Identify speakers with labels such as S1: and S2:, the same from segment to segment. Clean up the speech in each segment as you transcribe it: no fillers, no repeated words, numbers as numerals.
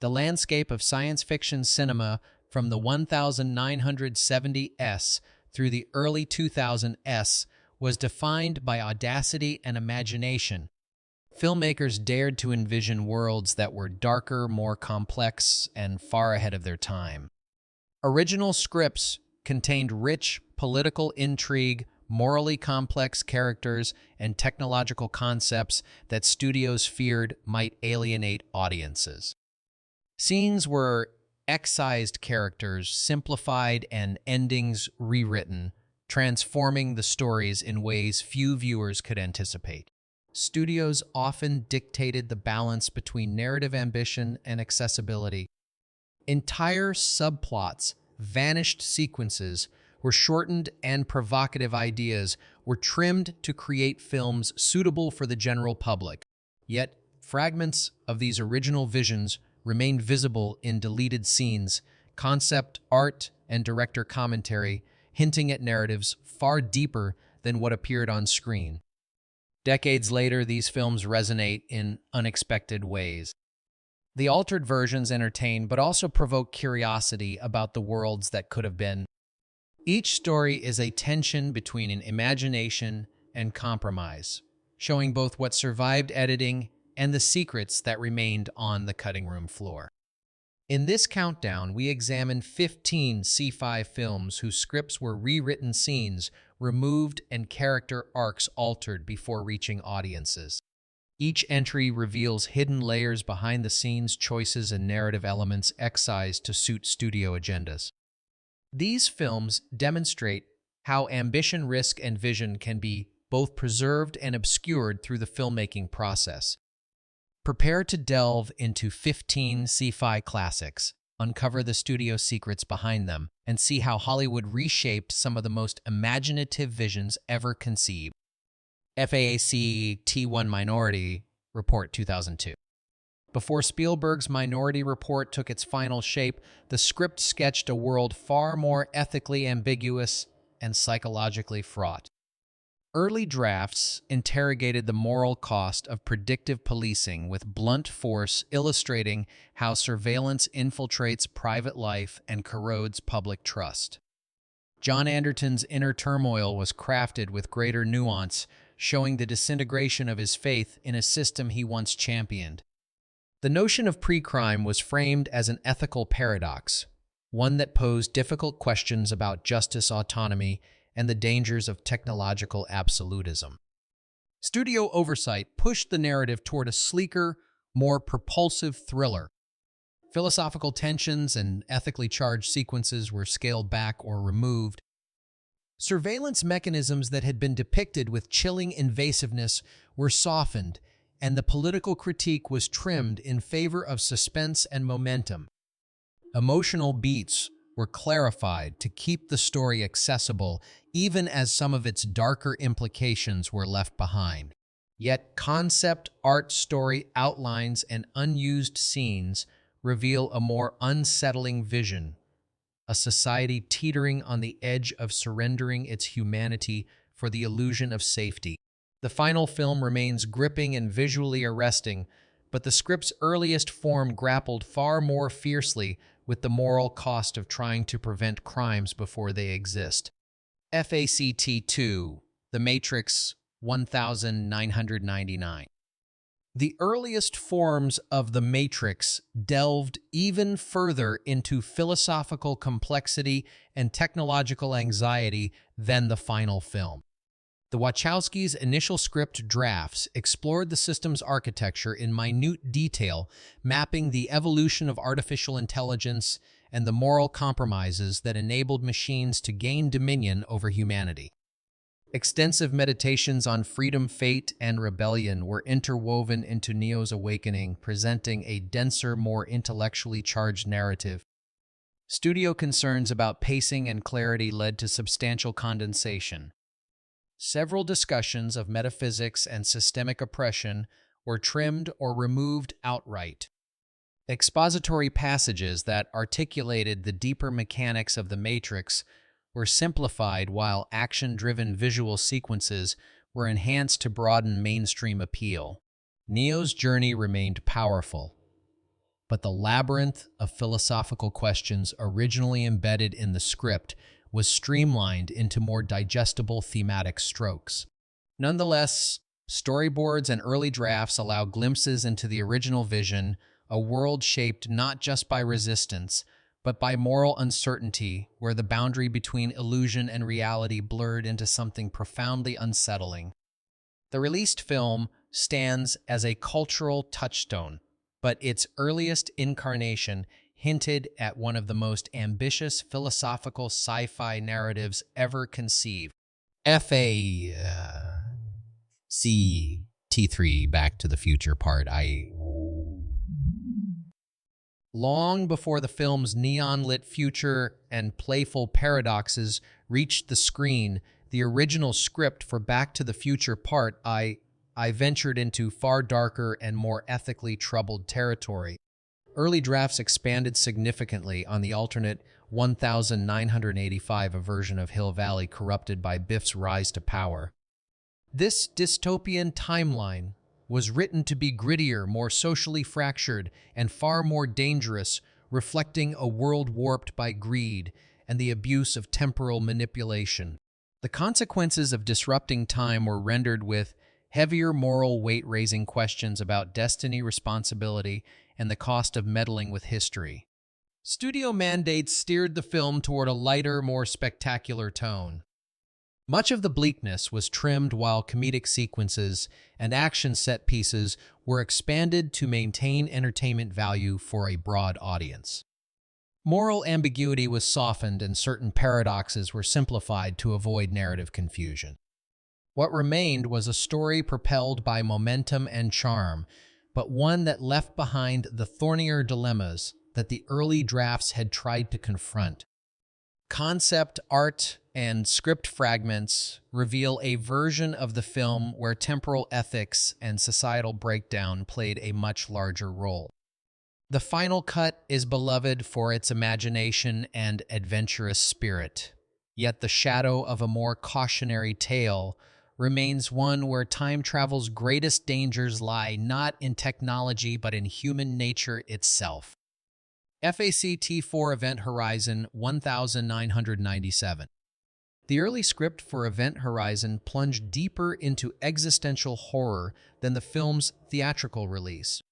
S1: The landscape of science fiction cinema from the 1970s through the early 2000s was defined by audacity and imagination. Filmmakers dared to envision worlds that were darker, more complex, and far ahead of their time. Original scripts contained rich political intrigue, morally complex characters, and technological concepts that studios feared might alienate audiences. Scenes were excised characters, simplified, and endings rewritten, transforming the stories in ways few viewers could anticipate. Studios often dictated the balance between narrative ambition and accessibility. Entire subplots, vanished sequences, were shortened, and provocative ideas were trimmed to create films suitable for the general public. Yet, fragments of these original visions remain visible in deleted scenes, concept art, and director commentary, hinting at narratives far deeper than what appeared on screen. Decades later, these films resonate in unexpected ways. The altered versions entertain but also provoke curiosity about the worlds that could have been. Each story is a tension between an imagination and compromise, showing both what survived editing and the secrets that remained on the cutting room floor. In this countdown, we examine 15 Sci-Fi films whose scripts were rewritten scenes, removed, and character arcs altered before reaching audiences. Each entry reveals hidden layers behind the scenes, choices, and narrative elements excised to suit studio agendas. These films demonstrate how ambition, risk, and vision can be both preserved and obscured through the filmmaking process. Prepare to delve into 15 Sci-Fi classics, uncover the studio secrets behind them, and see how Hollywood reshaped some of the most imaginative visions ever conceived. FAAC T1 Minority Report 2002. Before Spielberg's Minority Report took its final shape, the script sketched a world far more ethically ambiguous and psychologically fraught. Early drafts interrogated the moral cost of predictive policing with blunt force, illustrating how surveillance infiltrates private life and corrodes public trust. John Anderton's inner turmoil was crafted with greater nuance, showing the disintegration of his faith in a system he once championed. The notion of pre-crime was framed as an ethical paradox, one that posed difficult questions about justice, autonomy, and the dangers of technological absolutism. Studio oversight pushed the narrative toward a sleeker, more propulsive thriller. Philosophical tensions and ethically charged sequences were scaled back or removed. Surveillance mechanisms that had been depicted with chilling invasiveness were softened, and the political critique was trimmed in favor of suspense and momentum. Emotional beats were clarified to keep the story accessible, even as some of its darker implications were left behind. Yet concept art, story outlines, and unused scenes reveal a more unsettling vision, a society teetering on the edge of surrendering its humanity for the illusion of safety. The final film remains gripping and visually arresting, but the script's earliest form grappled far more fiercely with the moral cost of trying to prevent crimes before they exist. FACT 2, The Matrix 1999. The earliest forms of The Matrix delved even further into philosophical complexity and technological anxiety than the final film. The Wachowskis' initial script drafts explored the system's architecture in minute detail, mapping the evolution of artificial intelligence and the moral compromises that enabled machines to gain dominion over humanity. Extensive meditations on freedom, fate, and rebellion were interwoven into Neo's awakening, presenting a denser, more intellectually charged narrative. Studio concerns about pacing and clarity led to substantial condensation. Several discussions of metaphysics and systemic oppression were trimmed or removed outright. Expository passages that articulated the deeper mechanics of the Matrix were simplified, while action-driven visual sequences were enhanced to broaden mainstream appeal. Neo's journey remained powerful. but the labyrinth of philosophical questions originally embedded in the script was streamlined into more digestible thematic strokes. Nonetheless, storyboards and early drafts allow glimpses into the original vision, a world shaped not just by resistance, but by moral uncertainty, where the boundary between illusion and reality blurred into something profoundly unsettling. The released film stands as a cultural touchstone, but its earliest incarnation hinted at one of the most ambitious philosophical sci-fi narratives ever conceived. T3 Back to the Future Part I. Long before the film's neon-lit future and playful paradoxes reached the screen, the original script for Back to the Future Part I ventured into far darker and more ethically troubled territory. Early drafts expanded significantly on the alternate 1985, a version of Hill Valley corrupted by Biff's rise to power. This dystopian timeline was written to be grittier, more socially fractured, and far more dangerous, reflecting a world warped by greed and the abuse of temporal manipulation. The consequences of disrupting time were rendered with heavier moral weight-raising questions about destiny, responsibility, and the cost of meddling with history. Studio mandates steered the film toward a lighter, more spectacular tone. Much of the bleakness was trimmed, while comedic sequences and action set pieces were expanded to maintain entertainment value for a broad audience. Moral ambiguity was softened and certain paradoxes were simplified to avoid narrative confusion. What remained was a story propelled by momentum and charm, but one that left behind the thornier dilemmas that the early drafts had tried to confront. Concept art and script fragments reveal a version of the film where temporal ethics and societal breakdown played a much larger role. The final cut is beloved for its imagination and adventurous spirit, yet the shadow of a more cautionary tale remains one where time travel's greatest dangers lie not in technology but in human nature itself. FACT4 Event Horizon 1997. The early script for Event Horizon plunged deeper into existential horror than the film's theatrical release.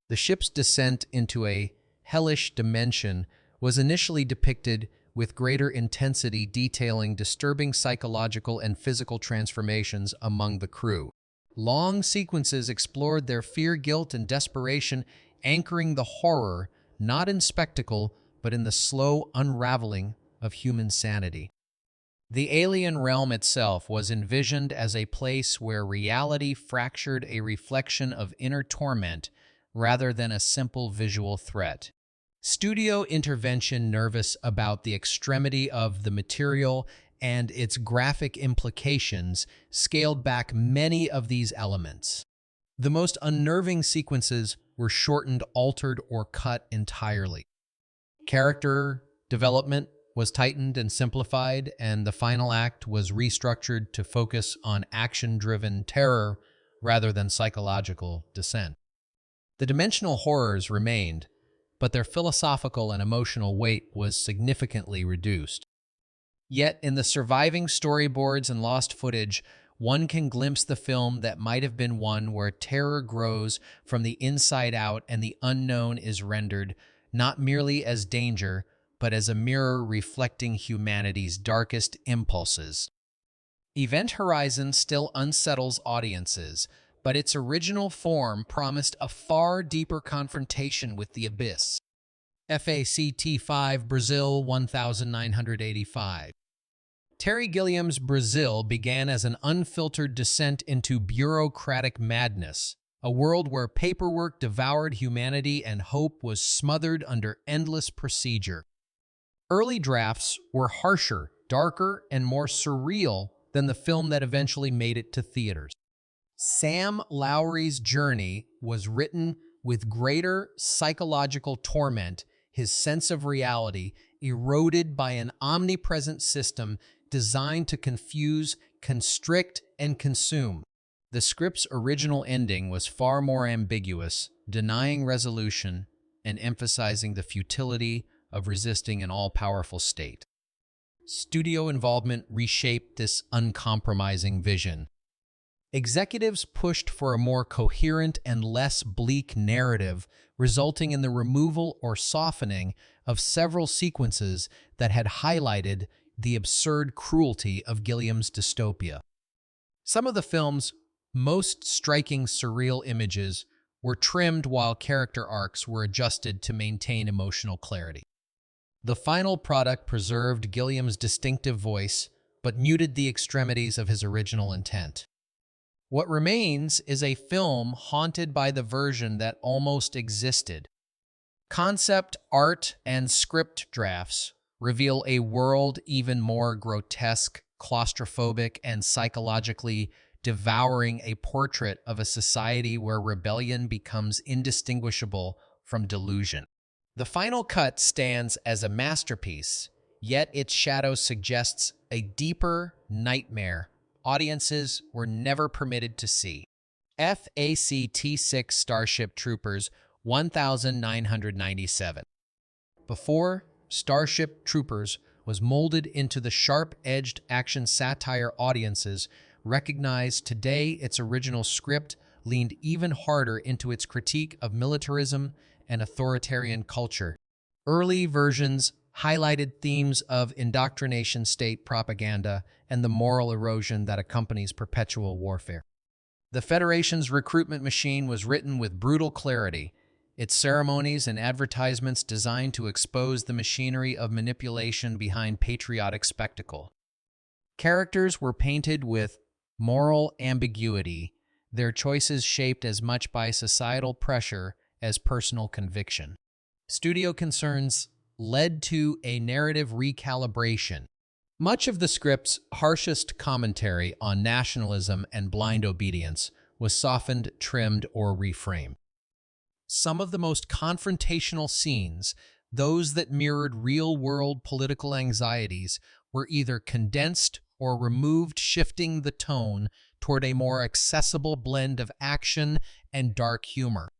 S1: The ship's descent into a hellish dimension was initially depicted with greater intensity, detailing disturbing psychological and physical transformations among the crew. Long sequences explored their fear, guilt, and desperation, anchoring the horror not in spectacle, but in the slow unraveling of human sanity. The alien realm itself was envisioned as a place where reality fractured, a reflection of inner torment rather than a simple visual threat. Studio intervention, nervous about the extremity of the material and its graphic implications, scaled back many of these elements. The most unnerving sequences were shortened, altered, or cut entirely. Character development was tightened and simplified, and the final act was restructured to focus on action-driven terror rather than psychological descent. The dimensional horrors remained, but their philosophical and emotional weight was significantly reduced. Yet, in the surviving storyboards and lost footage, one can glimpse the film that might have been one where terror grows from the inside out and the unknown is rendered not merely as danger, but as a mirror reflecting humanity's darkest impulses. Event Horizon still unsettles audiences, but its original form promised a far deeper confrontation with the abyss. FACT5 Brazil 1985. Terry Gilliam's Brazil began as an unfiltered descent into bureaucratic madness, a world where paperwork devoured humanity and hope was smothered under endless procedure. Early drafts were harsher, darker, and more surreal than the film that eventually made it to theaters. Sam Lowry's journey was written with greater psychological torment, his sense of reality eroded by an omnipresent system designed to confuse, constrict, and consume. The script's original ending was far more ambiguous, denying resolution and emphasizing the futility of resisting an all-powerful state. Studio involvement reshaped this uncompromising vision. Executives pushed for a more coherent and less bleak narrative, resulting in the removal or softening of several sequences that had highlighted the absurd cruelty of Gilliam's dystopia. Some of the film's most striking surreal images were trimmed while character arcs were adjusted to maintain emotional clarity. The final product preserved Gilliam's distinctive voice, but muted the extremities of his original intent. What remains is a film haunted by the version that almost existed. Concept art and script drafts reveal a world even more grotesque, claustrophobic, and psychologically devouring, a portrait of a society where rebellion becomes indistinguishable from delusion. The final cut stands as a masterpiece, yet its shadow suggests a deeper nightmare audiences were never permitted to see. FACT-6 Starship Troopers 1997. Before Starship Troopers was molded into the sharp-edged action satire audiences recognize today, its original script leaned even harder into its critique of militarism and authoritarian culture. Early versions highlighted themes of indoctrination, state propaganda, and the moral erosion that accompanies perpetual warfare. The Federation's recruitment machine was written with brutal clarity, its ceremonies and advertisements designed to expose the machinery of manipulation behind patriotic spectacle. Characters were painted with moral ambiguity, their choices shaped as much by societal pressure as personal conviction. Studio concerns led to a narrative recalibration. Much of the script's harshest commentary on nationalism and blind obedience was softened, trimmed, or reframed. Some of the most confrontational scenes, those that mirrored real-world political anxieties, were either condensed or removed, shifting the tone toward a more accessible blend of action and dark humor.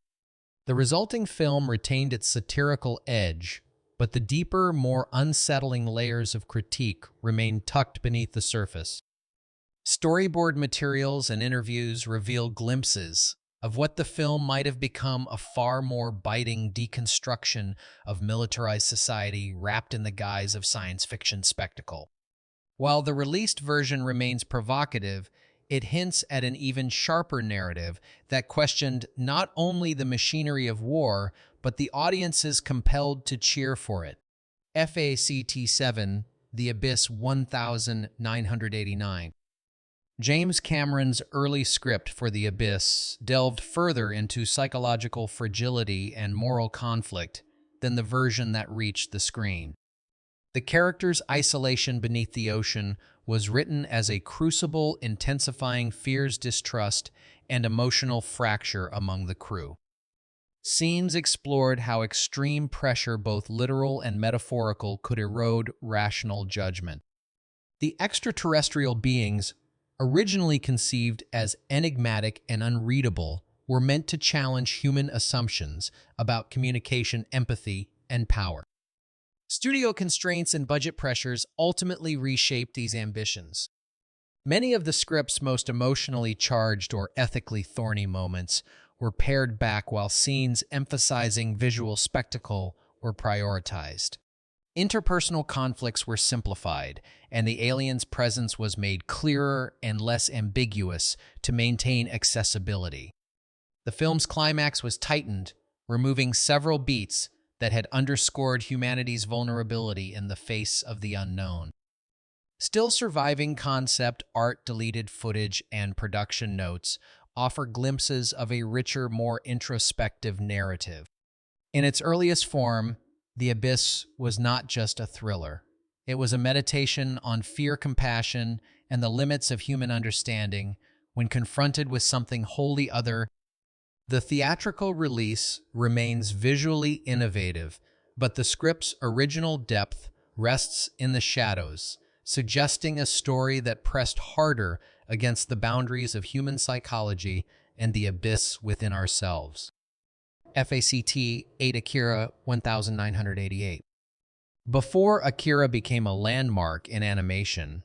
S1: The resulting film retained its satirical edge, but the deeper, more unsettling layers of critique remained tucked beneath the surface. Storyboard materials and interviews reveal glimpses of what the film might have become, a far more biting deconstruction of militarized society wrapped in the guise of science fiction spectacle. While the released version remains provocative, it hints at an even sharper narrative that questioned not only the machinery of war, but the audiences compelled to cheer for it. FACT-7, The Abyss 1989. James Cameron's early script for The Abyss delved further into psychological fragility and moral conflict than the version that reached the screen. The character's isolation beneath the ocean was written as a crucible intensifying fears, distrust, and emotional fracture among the crew. Scenes explored how extreme pressure, both literal and metaphorical, could erode rational judgment. The extraterrestrial beings, originally conceived as enigmatic and unreadable, were meant to challenge human assumptions about communication, empathy, and power. Studio constraints and budget pressures ultimately reshaped these ambitions. Many of the script's most emotionally charged or ethically thorny moments were pared back, while scenes emphasizing visual spectacle were prioritized. Interpersonal conflicts were simplified, and the alien's presence was made clearer and less ambiguous to maintain accessibility. The film's climax was tightened, removing several beats that had underscored humanity's vulnerability in the face of the unknown. Still surviving concept art, deleted footage, and production notes offer glimpses of a richer, more introspective narrative. In its earliest form, The Abyss was not just a thriller. It was a meditation on fear, compassion, and the limits of human understanding when confronted with something wholly other. The theatrical release remains visually innovative, but the script's original depth rests in the shadows, suggesting a story that pressed harder against the boundaries of human psychology and the abyss within ourselves. FACT 8 Akira 1988. Before Akira became a landmark in animation,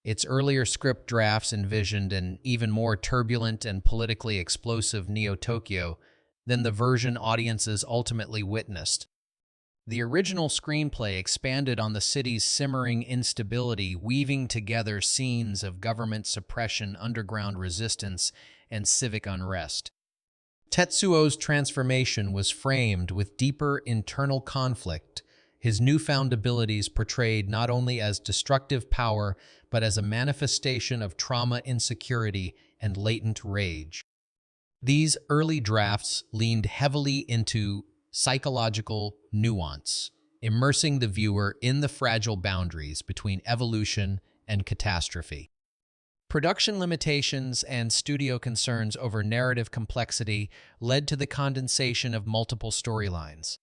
S1: its earlier script drafts envisioned an even more turbulent and politically explosive Neo-Tokyo than the version audiences ultimately witnessed. The original screenplay expanded on the city's simmering instability, weaving together scenes of government suppression, underground resistance, and civic unrest. Tetsuo's transformation was framed with deeper internal conflict, his newfound abilities portrayed not only as destructive power, but as a manifestation of trauma, insecurity, and latent rage. These early drafts leaned heavily into psychological nuance, immersing the viewer in the fragile boundaries between evolution and catastrophe. Production limitations and studio concerns over narrative complexity led to the condensation of multiple storylines.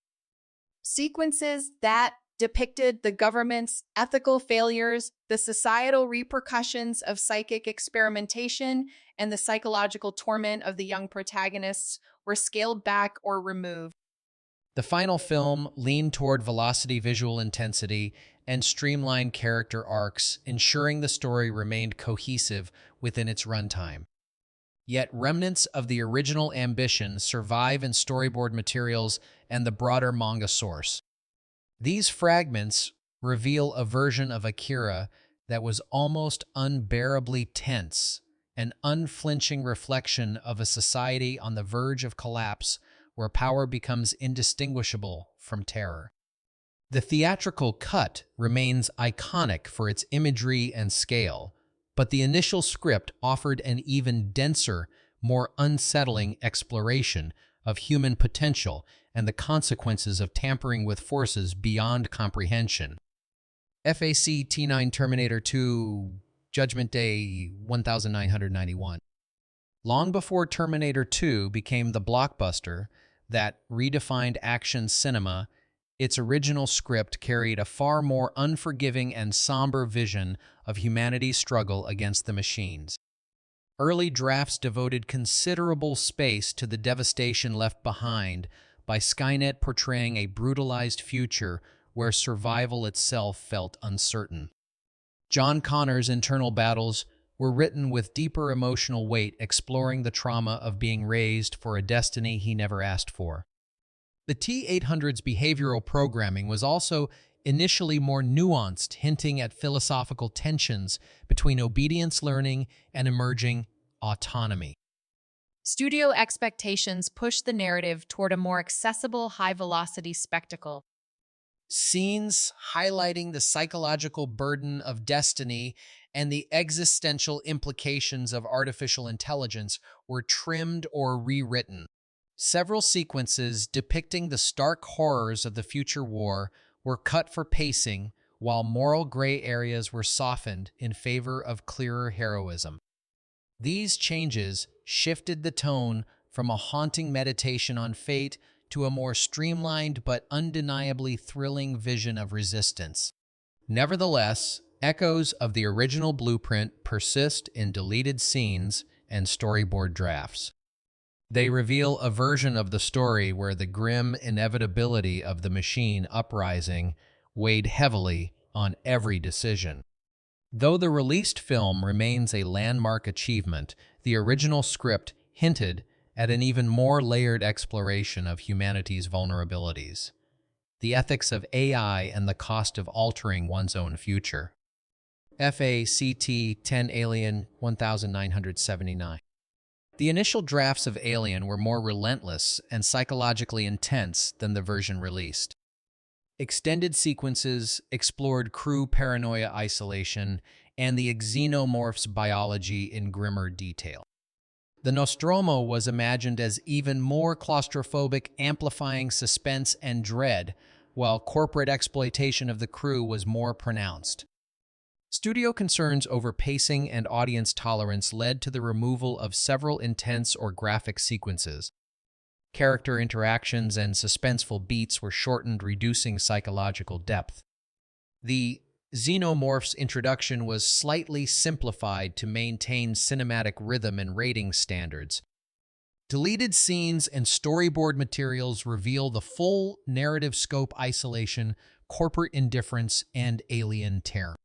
S2: Sequences that depicted the government's ethical failures, the societal repercussions of psychic experimentation, and the psychological torment of the young protagonists were scaled back or removed.
S1: The final film leaned toward velocity, visual intensity, and streamlined character arcs, ensuring the story remained cohesive within its runtime. Yet remnants of the original ambition survive in storyboard materials and the broader manga source. These fragments reveal a version of Akira that was almost unbearably tense, an unflinching reflection of a society on the verge of collapse where power becomes indistinguishable from terror. The theatrical cut remains iconic for its imagery and scale, but the initial script offered an even denser, more unsettling exploration of human potential and the consequences of tampering with forces beyond comprehension. FAC T9 Terminator 2 Judgment Day 1991. Long before Terminator 2 became the blockbuster that redefined action cinema, its original script carried a far more unforgiving and somber vision of humanity's struggle against the machines. Early drafts devoted considerable space to the devastation left behind by Skynet, portraying a brutalized future where survival itself felt uncertain. John Connor's internal battles were written with deeper emotional weight, exploring the trauma of being raised for a destiny he never asked for. The T-800's behavioral programming was also initially more nuanced, hinting at philosophical tensions between obedience learning and emerging autonomy.
S2: Studio expectations pushed the narrative toward a more accessible, high-velocity spectacle.
S1: Scenes highlighting the psychological burden of destiny and the existential implications of artificial intelligence were trimmed or rewritten. Several sequences depicting the stark horrors of the future war were cut for pacing, while moral gray areas were softened in favor of clearer heroism. These changes shifted the tone from a haunting meditation on fate to a more streamlined but undeniably thrilling vision of resistance. Nevertheless, echoes of the original blueprint persist in deleted scenes and storyboard drafts. They reveal a version of the story where the grim inevitability of the machine uprising weighed heavily on every decision. Though the released film remains a landmark achievement, the original script hinted at an even more layered exploration of humanity's vulnerabilities, the ethics of AI and the cost of altering one's own future. FACT 10 Alien 1979. The initial drafts of Alien were more relentless and psychologically intense than the version released. Extended sequences explored crew paranoia, isolation, and the xenomorph's biology in grimmer detail. The Nostromo was imagined as even more claustrophobic, amplifying suspense and dread, while corporate exploitation of the crew was more pronounced. Studio concerns over pacing and audience tolerance led to the removal of several intense or graphic sequences. Character interactions and suspenseful beats were shortened, reducing psychological depth. The Xenomorph's introduction was slightly simplified to maintain cinematic rhythm and rating standards. Deleted scenes and storyboard materials reveal the full narrative scope: isolation, corporate indifference, and alien terror.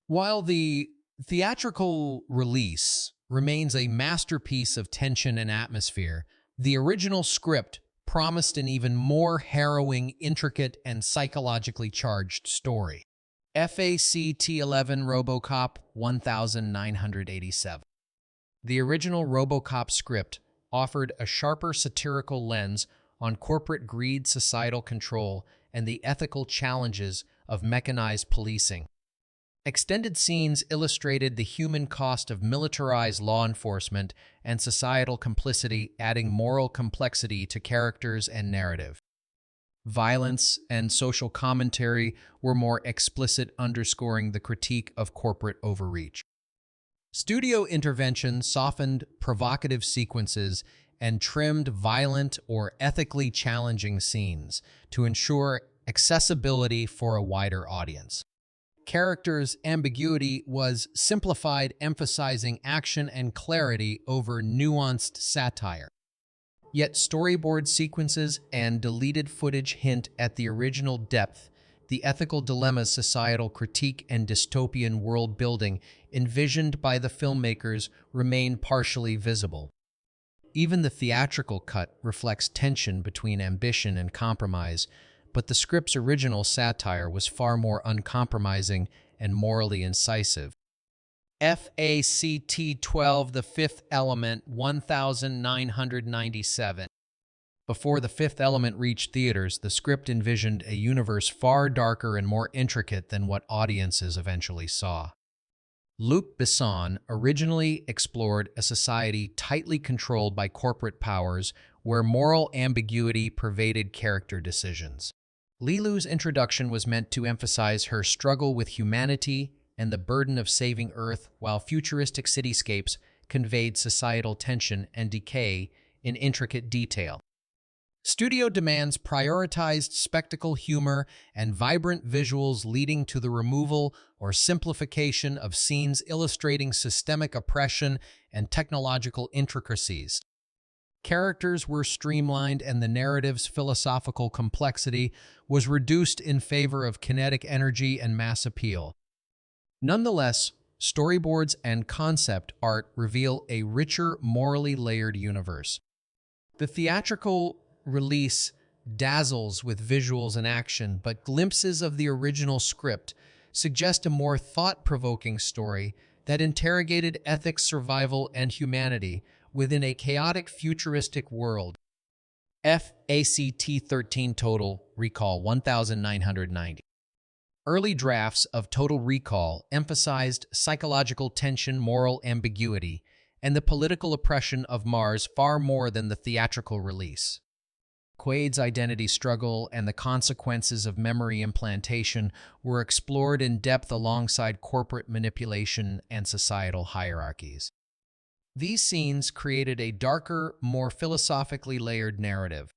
S1: While the theatrical release remains a masterpiece of tension and atmosphere, the original script promised an even more harrowing, intricate, and psychologically charged story. FACT-11 RoboCop 1987. The original RoboCop script offered a sharper satirical lens on corporate greed, societal control, and the ethical challenges of mechanized policing. Extended scenes illustrated the human cost of militarized law enforcement and societal complicity, adding moral complexity to characters and narrative. Violence and social commentary were more explicit, underscoring the critique of corporate overreach. Studio intervention softened provocative sequences and trimmed violent or ethically challenging scenes to ensure accessibility for a wider audience. Characters' ambiguity was simplified, emphasizing action and clarity over nuanced satire. Yet storyboard sequences and deleted footage hint at the original depth, the ethical dilemmas, societal critique, and dystopian world building envisioned by the filmmakers remain partially visible. Even the theatrical cut reflects tension between ambition and compromise, but the script's original satire was far more uncompromising and morally incisive. FACT-12 The Fifth Element 1997. Before The Fifth Element reached theaters, the script envisioned a universe far darker and more intricate than what audiences eventually saw. Luc Besson originally explored a society tightly controlled by corporate powers where moral ambiguity pervaded character decisions. Lilu's introduction was meant to emphasize her struggle with humanity and the burden of saving Earth, while futuristic cityscapes conveyed societal tension and decay in intricate detail. Studio demands prioritized spectacle, humor, and vibrant visuals, leading to the removal or simplification of scenes illustrating systemic oppression and technological intricacies. Characters were streamlined, and the narrative's philosophical complexity was reduced in favor of kinetic energy and mass appeal. Nonetheless, storyboards and concept art reveal a richer, morally layered universe. The theatrical release dazzles with visuals and action, but glimpses of the original script suggest a more thought-provoking story that interrogated ethics, survival, and humanity within a chaotic futuristic world. FACT-13 Total Recall 1990. Early drafts of Total Recall emphasized psychological tension, moral ambiguity, and the political oppression of Mars far more than the theatrical release. Quaid's identity struggle and the consequences of memory implantation were explored in depth alongside corporate manipulation and societal hierarchies. These scenes created a darker, more philosophically layered narrative.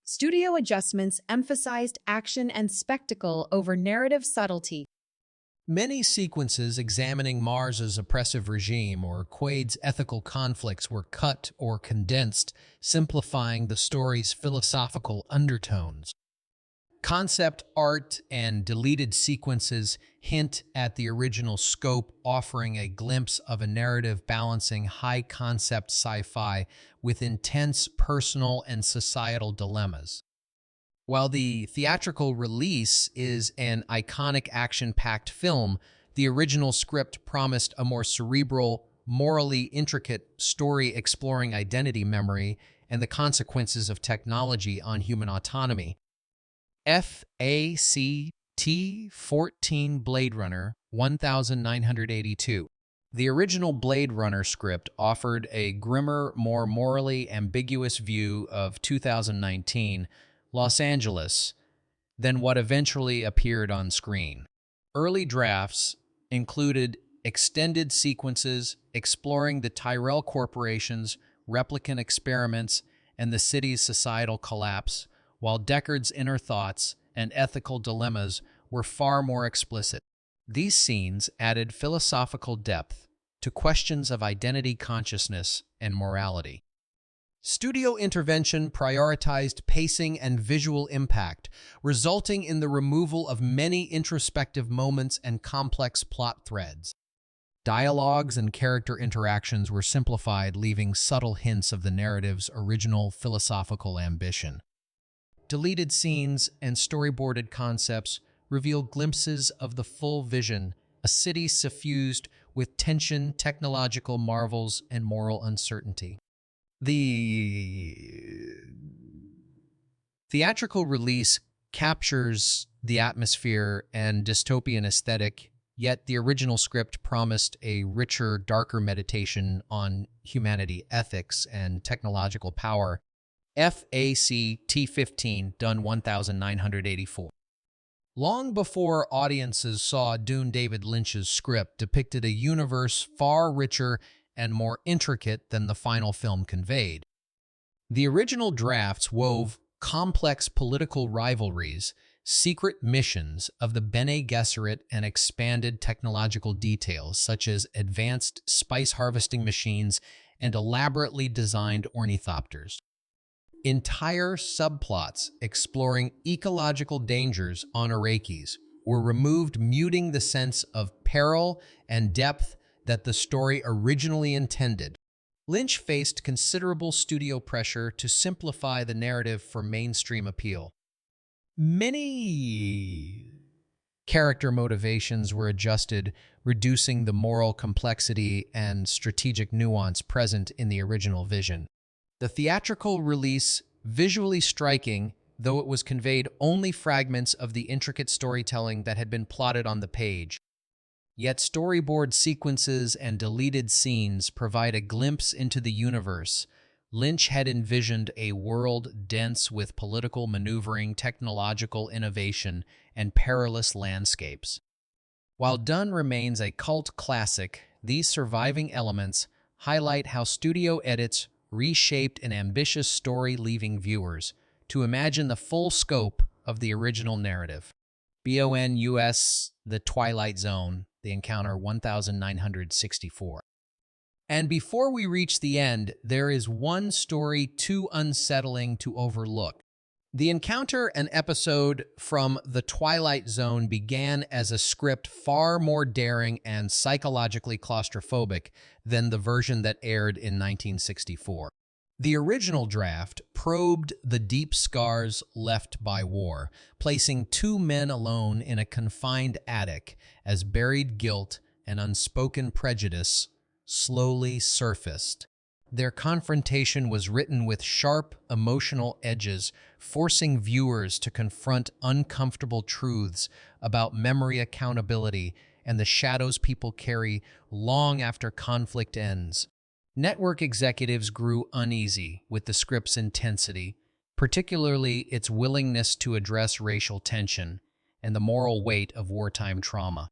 S2: Studio adjustments emphasized action and spectacle over narrative subtlety.
S1: Many sequences examining Mars's oppressive regime or Quaid's ethical conflicts were cut or condensed, simplifying the story's philosophical undertones. Concept art and deleted sequences hint at the original scope, offering a glimpse of a narrative balancing high-concept sci-fi with intense personal and societal dilemmas. While the theatrical release is an iconic action-packed film, the original script promised a more cerebral, morally intricate story exploring identity, memory, and the consequences of technology on human autonomy. FACT-14 Blade Runner 1982. The original Blade Runner script offered a grimmer, more morally ambiguous view of 2019 Los Angeles than what eventually appeared on screen. Early drafts included extended sequences exploring the Tyrell Corporation's replicant experiments and the city's societal collapse, while Deckard's inner thoughts and ethical dilemmas were far more explicit. These scenes added philosophical depth to questions of identity, consciousness, and morality. Studio intervention prioritized pacing and visual impact, resulting in the removal of many introspective moments and complex plot threads. Dialogues and character interactions were simplified, leaving subtle hints of the narrative's original philosophical ambition. Deleted scenes and storyboarded concepts reveal glimpses of the full vision, a city suffused with tension, technological marvels, and moral uncertainty. The theatrical release captures the atmosphere and dystopian aesthetic, yet the original script promised a richer, darker meditation on humanity, ethics, and technological power. FACT15, done 1984. Long before audiences saw Dune, David Lynch's script depicted a universe far richer and more intricate than the final film conveyed. The original drafts wove complex political rivalries, secret missions of the Bene Gesserit, and expanded technological details such as advanced spice harvesting machines and elaborately designed ornithopters. Entire subplots exploring ecological dangers on Arrakis were removed, muting the sense of peril and depth that the story originally intended. Lynch faced considerable studio pressure to simplify the narrative for mainstream appeal. Many character motivations were adjusted, reducing the moral complexity and strategic nuance present in the original vision. The theatrical release, visually striking, though it was conveyed only fragments of the intricate storytelling that had been plotted on the page. Yet storyboard sequences and deleted scenes provide a glimpse into the universe. Lynch had envisioned a world dense with political maneuvering, technological innovation, and perilous landscapes. While Dune remains a cult classic, these surviving elements highlight how studio edits reshaped an ambitious story, leaving viewers to imagine the full scope of the original narrative. BON-US, The Twilight Zone, The Encounter 1964. And before we reach the end, there is one story too unsettling to overlook. The Encounter, an episode from The Twilight Zone, began as a script far more daring and psychologically claustrophobic than the version that aired in 1964. The original draft probed the deep scars left by war, placing two men alone in a confined attic as buried guilt and unspoken prejudice slowly surfaced. Their confrontation was written with sharp, emotional edges, forcing viewers to confront uncomfortable truths about memory, accountability, and the shadows people carry long after conflict ends. Network executives grew uneasy with the script's intensity, particularly its willingness to address racial tension and the moral weight of wartime trauma.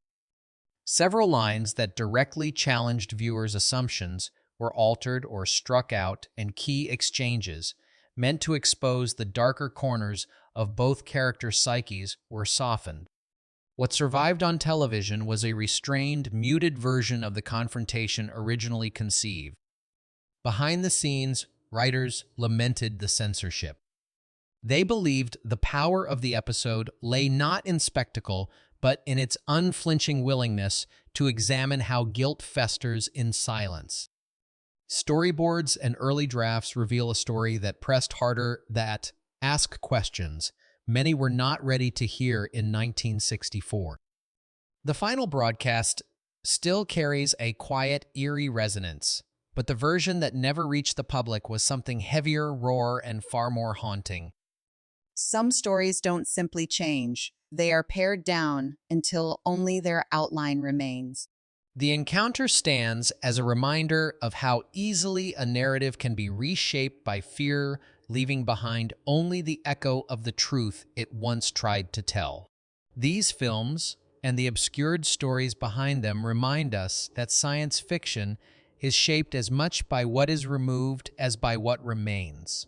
S1: Several lines that directly challenged viewers' assumptions were altered or struck out, and key exchanges, meant to expose the darker corners of both characters' psyches, were softened. What survived on television was a restrained, muted version of the confrontation originally conceived. Behind the scenes, writers lamented the censorship. They believed the power of the episode lay not in spectacle, but in its unflinching willingness to examine how guilt festers in silence. Storyboards and early drafts reveal a story that pressed harder, that asked questions many were not ready to hear in 1964. The final broadcast still carries a quiet, eerie resonance, but the version that never reached the public was something heavier, rawer, and far more haunting.
S3: Some stories don't simply change. They are pared down until only their outline remains.
S1: The Encounter stands as a reminder of how easily a narrative can be reshaped by fear, leaving behind only the echo of the truth it once tried to tell. These films, and the obscured stories behind them, remind us that science fiction is shaped as much by what is removed as by what remains.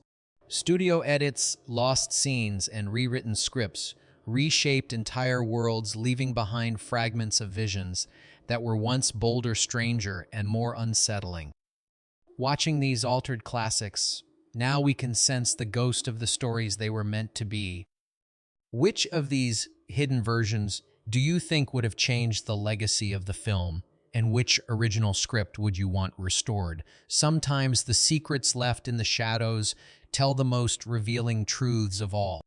S1: Studio edits, lost scenes, and rewritten scripts reshaped entire worlds, leaving behind fragments of visions that were once bolder, stranger, and more unsettling. Watching these altered classics Now we can sense the ghost of the stories they were meant to be. Which of these hidden versions do you think would have changed the legacy of the film, and which original script would you want restored? Sometimes the secrets left in the shadows tell the most revealing truths of all.